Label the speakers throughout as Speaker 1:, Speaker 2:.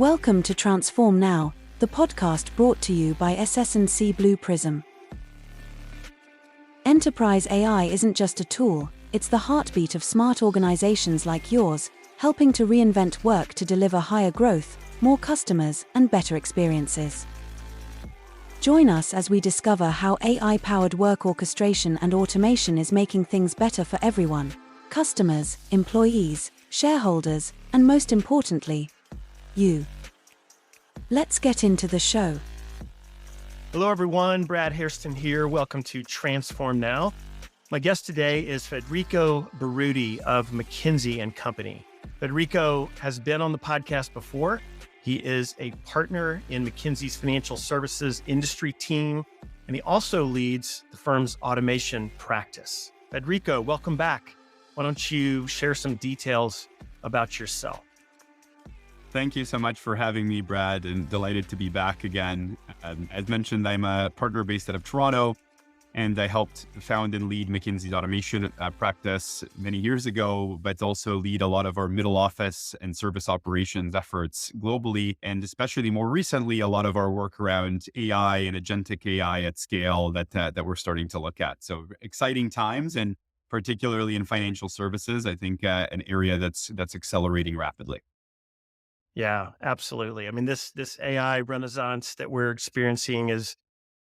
Speaker 1: Welcome to Transform Now, the podcast brought to you by SS&C Blue Prism. Enterprise AI isn't just a tool, it's the heartbeat of smart organizations like yours, helping to reinvent work to deliver higher growth, more customers, and better experiences. Join us as we discover how AI-powered work orchestration and automation is making things better for everyone: customers, employees, shareholders, and most importantly, you. Let's get into the show.
Speaker 2: Hello, everyone. Brad Hairston here. Welcome to Transform Now. My guest today is Federico Berruti of McKinsey Company. Federico has been on the podcast before. He is a partner in McKinsey's financial services industry team, and he also leads the firm's automation practice. Federico, welcome back. Why don't you share some details about yourself?
Speaker 3: Thank you so much for having me, Brad, and delighted to be back again. As mentioned, I'm a partner based out of Toronto, and I helped found and lead McKinsey's automation practice many years ago, but also lead a lot of our middle office and service operations efforts globally, and especially more recently, a lot of our work around AI and agentic AI at scale that we're starting to look at. So exciting times, and particularly in financial services, I think an area that's accelerating rapidly.
Speaker 2: Yeah, absolutely. I mean, this AI renaissance that we're experiencing is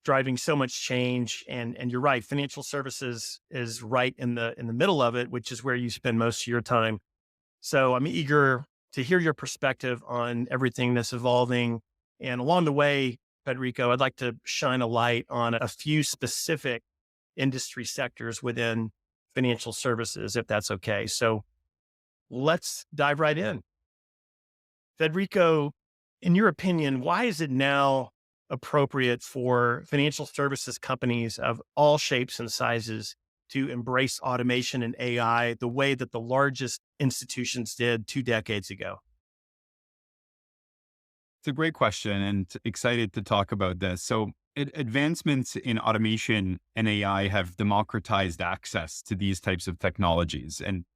Speaker 2: driving so much change, and you're right. Financial services is right in the middle of it, which is where you spend most of your time. So I'm eager to hear your perspective on everything that's evolving. And along the way, Federico, I'd like to shine a light on a few specific industry sectors within financial services, if that's okay. So let's dive right in. Federico, in your opinion, why is it now appropriate for financial services companies of all shapes and sizes to embrace automation and AI the way that the largest institutions did 2 decades ago?
Speaker 3: It's a great question, and excited to talk about this. So advancements in automation and AI have democratized access to these types of technologies, and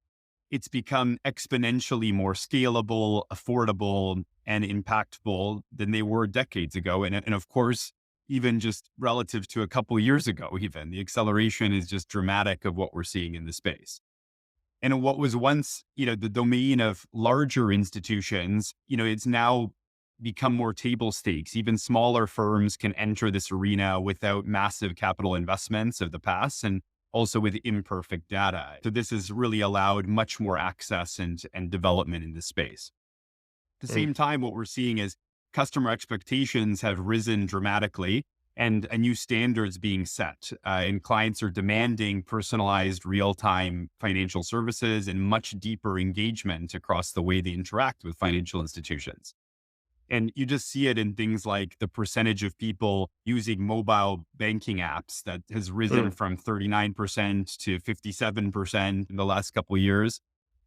Speaker 3: it's become exponentially more scalable, affordable, and impactful than they were decades ago. And of course, even just relative to a couple of years ago, even the acceleration is just dramatic of what we're seeing in the space. And what was once, the domain of larger institutions, it's now become more table stakes. Even smaller firms can enter this arena without massive capital investments of the past, and also with imperfect data. So this has really allowed much more access and development in this space. At the same time, what we're seeing is customer expectations have risen dramatically, and a new standards being set. And clients are demanding personalized real-time financial services and much deeper engagement across the way they interact with financial institutions. And you just see it in things like the percentage of people using mobile banking apps that has risen from 39% to 57% in the last couple of years.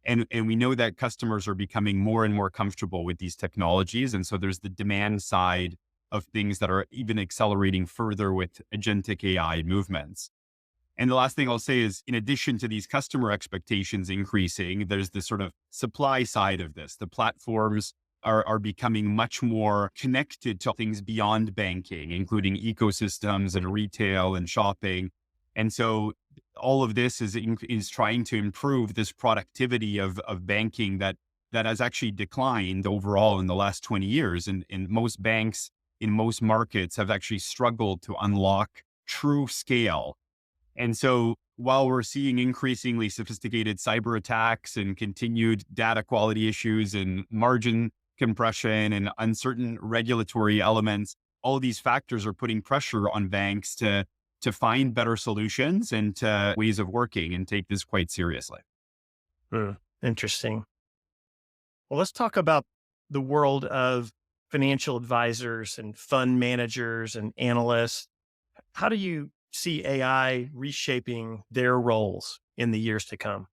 Speaker 3: And we know that customers are becoming more and more comfortable with these technologies. And so there's the demand side of things that are even accelerating further with agentic AI movements. And the last thing I'll say is, in addition to these customer expectations increasing, there's the sort of supply side of this. The platforms are becoming much more connected to things beyond banking, including ecosystems and retail and shopping. And so all of this is trying to improve this productivity of banking that has actually declined overall in the last 20 years. And most banks in most markets have actually struggled to unlock true scale. And so while we're seeing increasingly sophisticated cyber attacks and continued data quality issues and margin compression and uncertain regulatory elements, all these factors are putting pressure on banks to find better solutions and ways of working and take this quite seriously.
Speaker 2: Interesting. Well, let's talk about the world of financial advisors and fund managers and analysts. How do you see AI reshaping their roles in the years to come?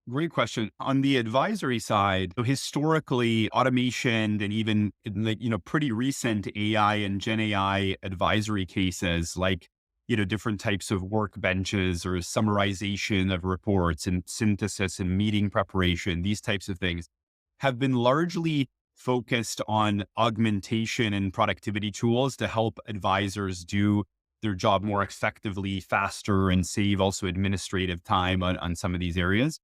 Speaker 3: Great question. On the advisory side, so historically, automation and even pretty recent AI and Gen AI advisory cases, like different types of workbenches or summarization of reports and synthesis and meeting preparation, these types of things have been largely focused on augmentation and productivity tools to help advisors do their job more effectively, faster, and save also administrative time on some of these areas.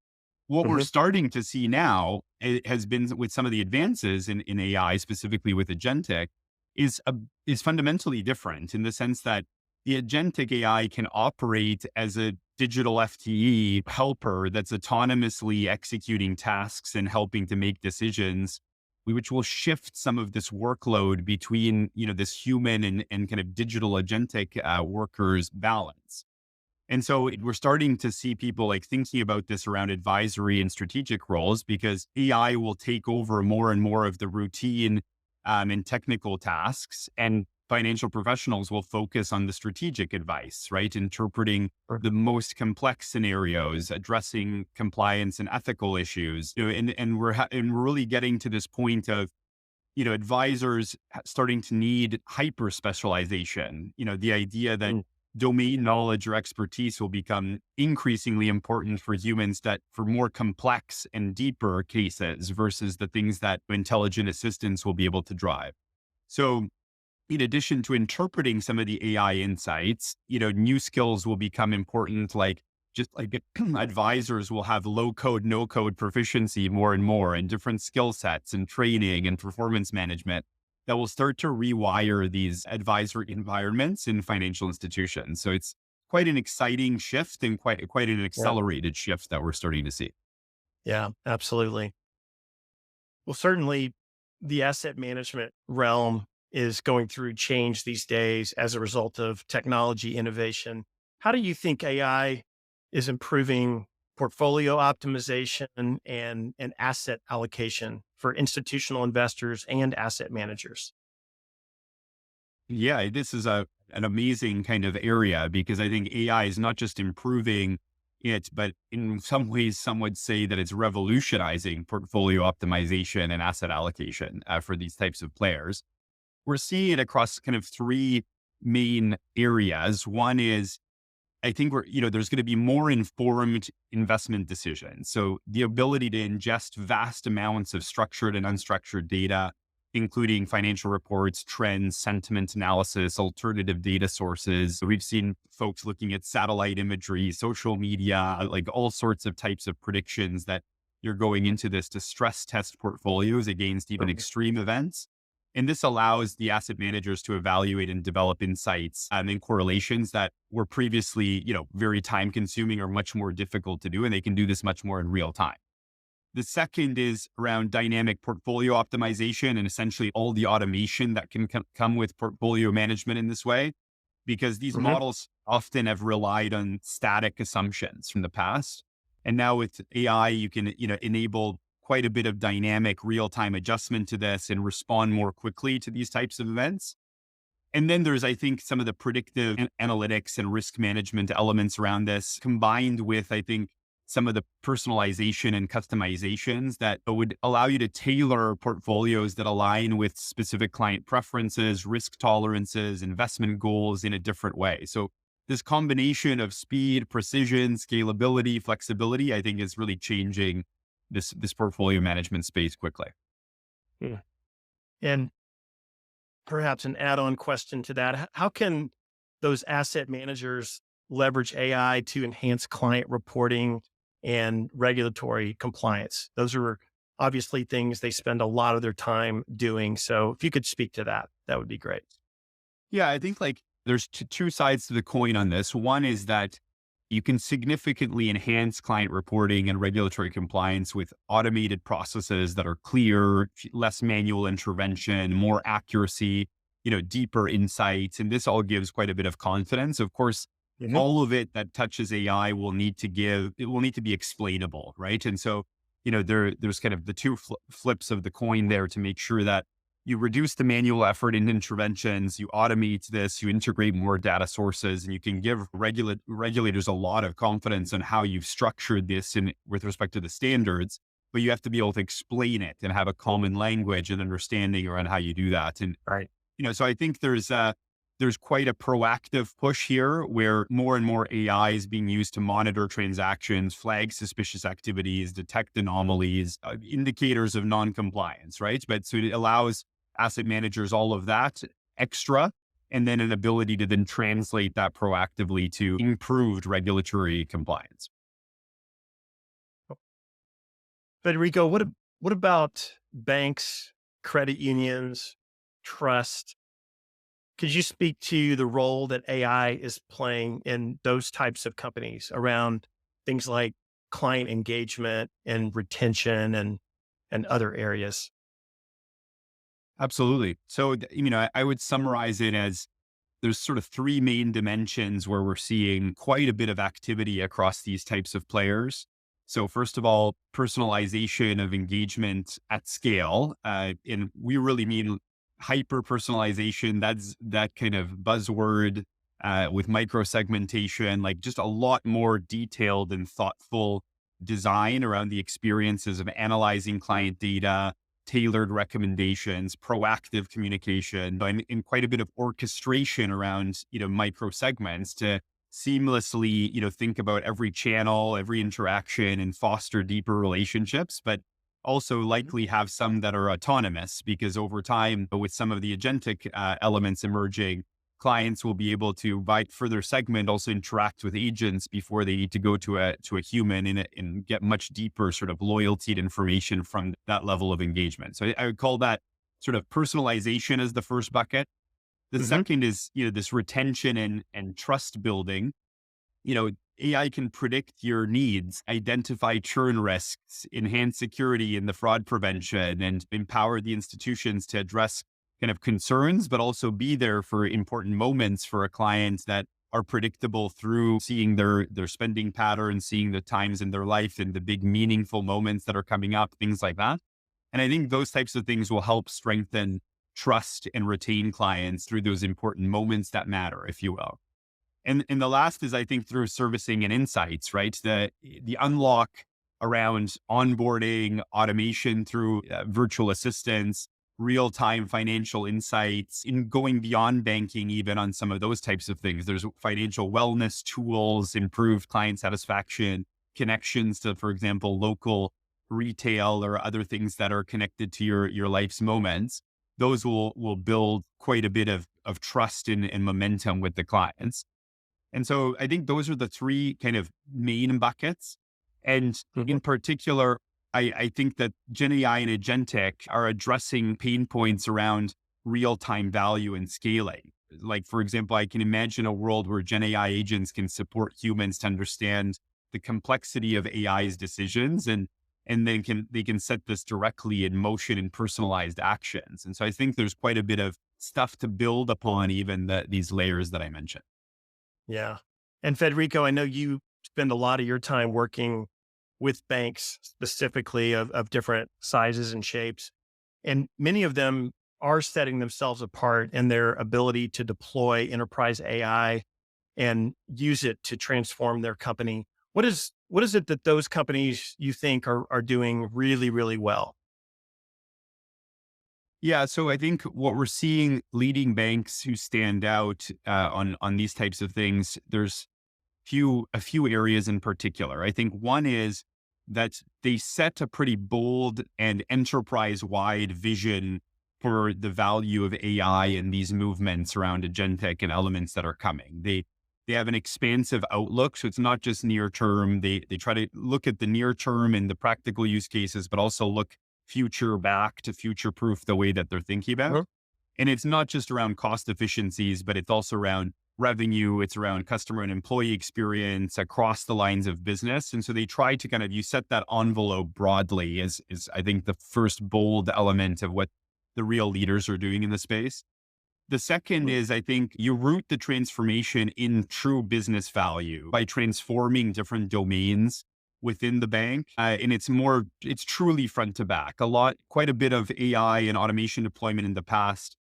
Speaker 3: What we're
Speaker 2: Hmm.
Speaker 3: starting to see now, it has been with some of the advances in AI, specifically with agentic, is is fundamentally different in the sense that the agentic AI can operate as a digital FTE helper that's autonomously executing tasks and helping to make decisions, which will shift some of this workload between this human and kind of digital agentic workers balance. And so we're starting to see people like thinking about this around advisory and strategic roles because AI will take over more and more of the routine and technical tasks, and financial professionals will focus on the strategic advice, right? Interpreting the most complex scenarios, addressing compliance and ethical issues. And we're really getting to this point of advisors starting to need hyper specialization. The idea that domain knowledge or expertise will become increasingly important for humans that for more complex and deeper cases versus the things that intelligent assistants will be able to drive. So in addition to interpreting some of the AI insights, new skills will become important, like just like advisors will have low code, no code proficiency more and more, and different skill sets and training and performance management that will start to rewire these advisory environments in financial institutions. So it's quite an exciting shift and quite an
Speaker 2: Yeah.
Speaker 3: accelerated shift that we're starting to see.
Speaker 2: Yeah, absolutely. Well, certainly the asset management realm is going through change these days as a result of technology innovation. How do you think AI is improving portfolio optimization and asset allocation for institutional investors and asset managers?
Speaker 3: Yeah, this is an amazing kind of area because I think AI is not just improving it, but in some ways, some would say that it's revolutionizing portfolio optimization and asset allocation for these types of players. We're seeing it across kind of three main areas. One is, I think there's going to be more informed investment decisions. So the ability to ingest vast amounts of structured and unstructured data, including financial reports, trends, sentiment analysis, alternative data sources. We've seen folks looking at satellite imagery, social media, like all sorts of types of predictions that you're going into this to stress test portfolios against even extreme events. And this allows the asset managers to evaluate and develop insights and correlations that were previously, very time consuming or much more difficult to do. And they can do this much more in real time. The second is around dynamic portfolio optimization and essentially all the automation that can come with portfolio management in this way, because these
Speaker 2: Mhm.
Speaker 3: models often have relied on static assumptions from the past. And now with AI, you can, enable quite a bit of dynamic real-time adjustment to this and respond more quickly to these types of events. And then there's, I think, some of the predictive analytics and risk management elements around this, combined with, I think, some of the personalization and customizations that would allow you to tailor portfolios that align with specific client preferences, risk tolerances, investment goals in a different way. So this combination of speed, precision, scalability, flexibility, I think is really changing this portfolio management space quickly.
Speaker 2: Yeah. And perhaps an add-on question to that, how can those asset managers leverage AI to enhance client reporting and regulatory compliance? Those are obviously things they spend a lot of their time doing. So if you could speak to that, that would be great.
Speaker 3: Yeah, I think like there's two sides to the coin on this. One is that you can significantly enhance client reporting and regulatory compliance with automated processes that are clear, less manual intervention, more accuracy, deeper insights. And this all gives quite a bit of confidence. Of course,
Speaker 2: Mhm.
Speaker 3: all of it that touches AI it will need to be explainable, right? And so, there's kind of the two flips of the coin there to make sure that you reduce the manual effort in interventions, you automate this, you integrate more data sources, and you can give regulators a lot of confidence on how you've structured this with respect to the standards. But you have to be able to explain it and have a common language and understanding around how you do that. And
Speaker 2: Right.
Speaker 3: so I think there's there's quite a proactive push here where more and more AI is being used to monitor transactions, flag suspicious activities, detect anomalies, indicators of non-compliance, right? But so it allows asset managers all of that extra, and then an ability to then translate that proactively to improved regulatory compliance.
Speaker 2: Federico, what about banks, credit unions, trust? Could you speak to the role that AI is playing in those types of companies around things like client engagement and retention and other areas?
Speaker 3: Absolutely. So, I would summarize it as there's sort of three main dimensions where we're seeing quite a bit of activity across these types of players. So first of all, personalization of engagement at scale. And we really mean hyper personalization. That's that kind of buzzword with micro segmentation, like just a lot more detailed and thoughtful design around the experiences of analyzing client data, tailored recommendations, proactive communication, and quite a bit of orchestration around, micro segments to seamlessly, think about every channel, every interaction and foster deeper relationships, but also likely have some that are autonomous because over time, with some of the agentic elements emerging, clients will be able to, by further segment, also interact with agents before they need to go to a human and get much deeper sort of loyalty to information from that level of engagement. So I would call that sort of personalization as the first bucket. The second is, this retention and trust building. AI can predict your needs, identify churn risks, enhance security in the fraud prevention, and empower the institutions to address kind of concerns, but also be there for important moments for a client that are predictable through seeing their spending patterns, seeing the times in their life and the big meaningful moments that are coming up, things like that. And I think those types of things will help strengthen trust and retain clients through those important moments that matter, if you will. And the last is, I think, through servicing and insights, right? The unlock around onboarding, automation through virtual assistants, real-time financial insights, in going beyond banking, even on some of those types of things. There's financial wellness tools, improved client satisfaction, connections to, for example, local retail or other things that are connected to your life's moments. Those will build quite a bit of trust and momentum with the clients. And so I think those are the three kind of main buckets. And in particular, I think that Gen AI and Agentic are addressing pain points around real-time value and scaling. Like, for example, I can imagine a world where Gen AI agents can support humans to understand the complexity of AI's decisions and then they can set this directly in motion in personalized actions. And so I think there's quite a bit of stuff to build upon even these layers that I mentioned.
Speaker 2: Yeah. And Federico, I know you spend a lot of your time working with banks specifically of different sizes and shapes. And many of them are setting themselves apart in their ability to deploy enterprise AI and use it to transform their company. What is it that those companies you think are doing really, really well?
Speaker 3: Yeah, so I think what we're seeing leading banks who stand out on these types of things, there's a few areas in particular. I think one is that they set a pretty bold and enterprise-wide vision for the value of AI and these movements around agentic and elements that are coming. They have an expansive outlook, so it's not just near term. They try to look at the near term and the practical use cases, but also look future back to future proof the way that they're thinking about. And it's not just around cost efficiencies, but it's also around revenue. It's around customer and employee experience across the lines of business. And so they try to kind of, you set that envelope broadly is I think the first bold element of what the real leaders are doing in the space. The second is, I think you root the transformation in true business value by transforming different domains within the bank. And it's truly front to back. Quite a bit of AI and automation deployment in the past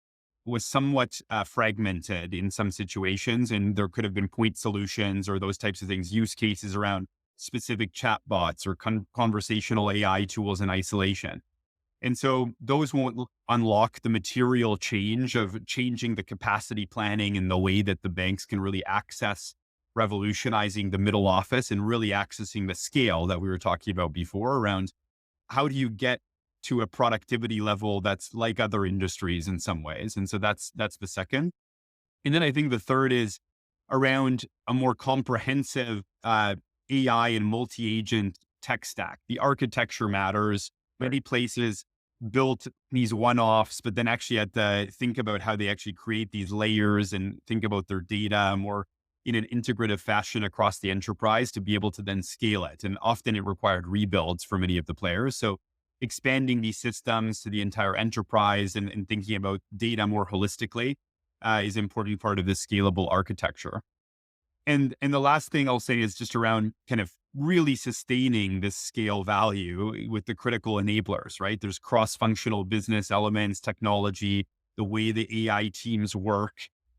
Speaker 3: was somewhat fragmented in some situations. And there could have been point solutions or those types of things, use cases around specific chatbots or conversational AI tools in isolation. And so those won't unlock the material change of changing the capacity planning and the way that the banks can really access revolutionizing the middle office and really accessing the scale that we were talking about before around how do you get to a productivity level that's like other industries in some ways. And so that's the second. And then I think the third is around a more comprehensive AI and multi-agent tech stack. The architecture matters. Many places built these one-offs, but then actually had to think about how they actually create these layers and think about their data more in an integrative fashion across the enterprise to be able to then scale it. And often it required rebuilds for many of the players. So expanding these systems to the entire enterprise and thinking about data more holistically is an important part of this scalable architecture. And the last thing I'll say is just around kind of really sustaining this scale value with the critical enablers, right? There's cross-functional business elements, technology, the way the AI teams work,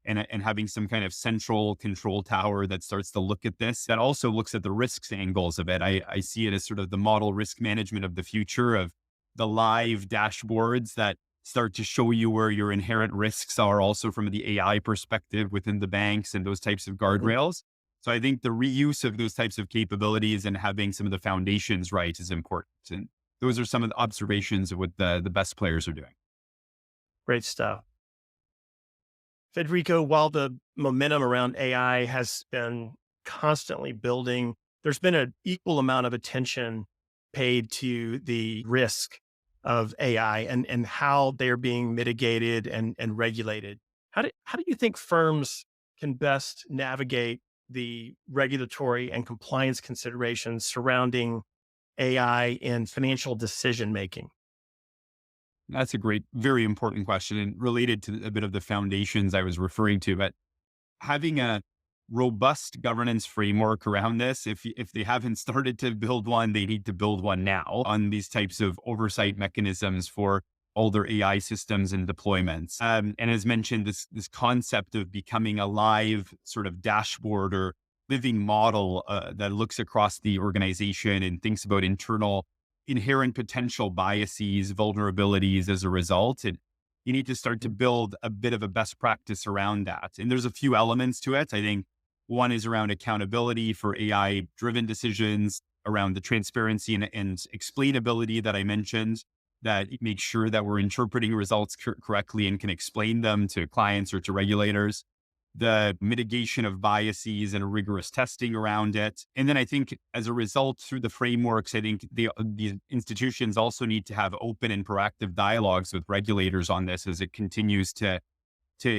Speaker 3: and having some kind of central control tower that starts to look at this, that also looks at the risks angles of it. I see it as sort of the model risk management of the future of the live dashboards that start to show you where your inherent risks are also from the AI perspective within the banks and those types of guardrails. So I think the reuse of those types of capabilities and having some of the foundations right is important. And those are some of the observations of what the best players are doing.
Speaker 2: Great stuff. Federico, while the momentum around AI has been constantly building, there's been an equal amount of attention paid to the risk of AI and how they're being mitigated and regulated. How do you think firms can best navigate the regulatory and compliance considerations surrounding AI in financial decision making?
Speaker 3: That's a great, very important question and related to a bit of the foundations I was referring to. But having a robust governance framework around this, if they haven't started to build one, they need to build one now on these types of oversight mechanisms for all their AI systems and deployments. And as mentioned, this concept of becoming a live sort of dashboard or living model that looks across the organization and thinks about internal inherent potential biases, vulnerabilities as a result. And you need to start to build a bit of a best practice around that. And there's a few elements to it. I think one is around accountability for AI-driven decisions, around the transparency and explainability that I mentioned, that makes sure that we're interpreting results correctly and can explain them to clients or to regulators. The mitigation of biases and rigorous testing around it. And then I think as a result, through the frameworks, I think these institutions also need to have open and proactive dialogues with regulators on this as it continues to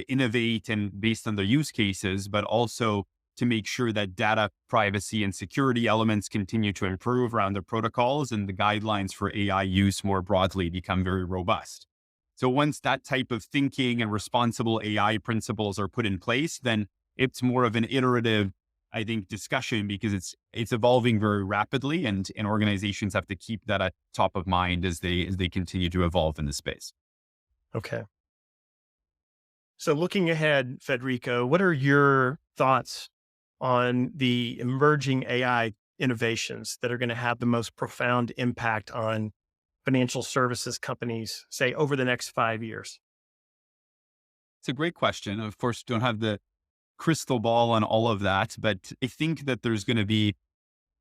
Speaker 3: innovate and based on their use cases, but also to make sure that data privacy and security elements continue to improve around the protocols and the guidelines for AI use more broadly become very robust. So once that type of thinking and responsible AI principles are put in place, then it's more of an iterative, I think, discussion because it's evolving very rapidly and organizations have to keep that at top of mind as they continue to evolve in the space.
Speaker 2: Okay. So looking ahead, Federico, what are your thoughts on the emerging AI innovations that are going to have the most profound impact on financial services companies, say, over the next 5 years?
Speaker 3: It's a great question. Of course, don't have the crystal ball on all of that, but I think that there's going to be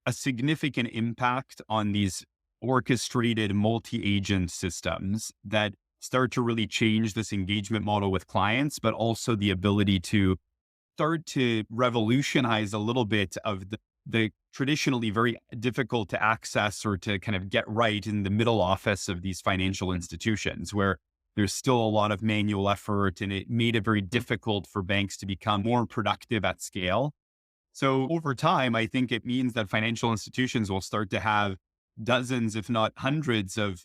Speaker 3: a significant impact on these orchestrated multi-agent systems that start to really change this engagement model with clients, but also the ability to start to revolutionize a little bit of the traditionally very difficult to access or to kind of get right in the middle office of these financial institutions where there's still a lot of manual effort and it made it very difficult for banks to become more productive at scale. So over time, I think it means that financial institutions will start to have dozens, if not hundreds of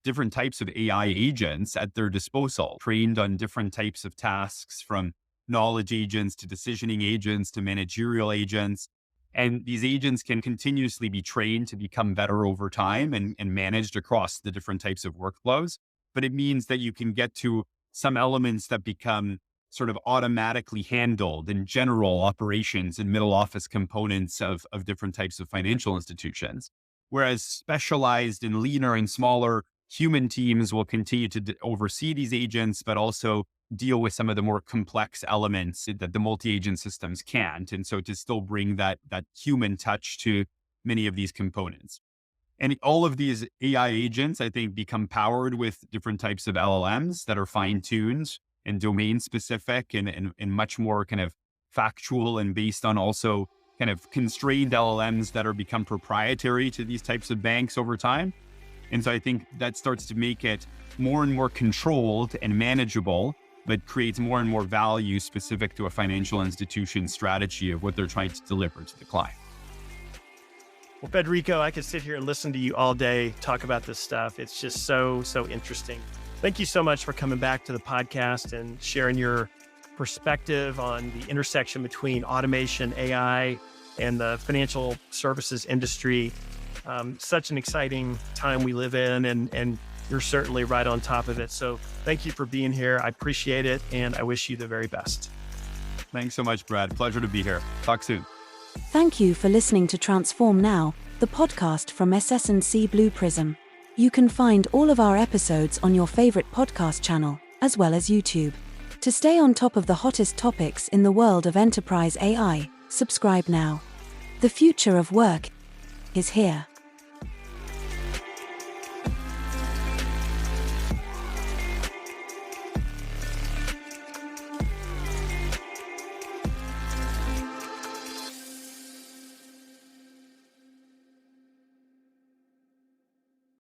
Speaker 3: different types of AI agents at their disposal, trained on different types of tasks from knowledge agents to decisioning agents to managerial agents. And these agents can continuously be trained to become better over time and managed across the different types of workflows. But it means that you can get to some elements that become sort of automatically handled in general operations and middle office components of different types of financial institutions. Whereas specialized and leaner and smaller human teams will continue to oversee these agents, but also deal with some of the more complex elements that the multi-agent systems can't. And so to still bring that human touch to many of these components. And all of these AI agents, I think, become powered with different types of LLMs that are fine-tuned and domain-specific and much more kind of factual and based on also kind of constrained LLMs that are become proprietary to these types of banks over time. And so I think that starts to make it more and more controlled and manageable, but creates more and more value specific to a financial institution strategy of what they're trying to deliver to the client.
Speaker 2: Well, Federico, I could sit here and listen to you all day, talk about this stuff. It's just so interesting. Thank you so much for coming back to the podcast and sharing your perspective on the intersection between automation, AI, and the financial services industry. Such an exciting time we live in, and you're certainly right on top of it. So thank you for being here. I appreciate it, and I wish you the very best.
Speaker 3: Thanks so much, Brad. Pleasure to be here. Talk soon.
Speaker 1: Thank you for listening to Transform Now, the podcast from SS&C Blue Prism. You can find all of our episodes on your favorite podcast channel, as well as YouTube. To stay on top of the hottest topics in the world of enterprise AI, subscribe now. The future of work is here.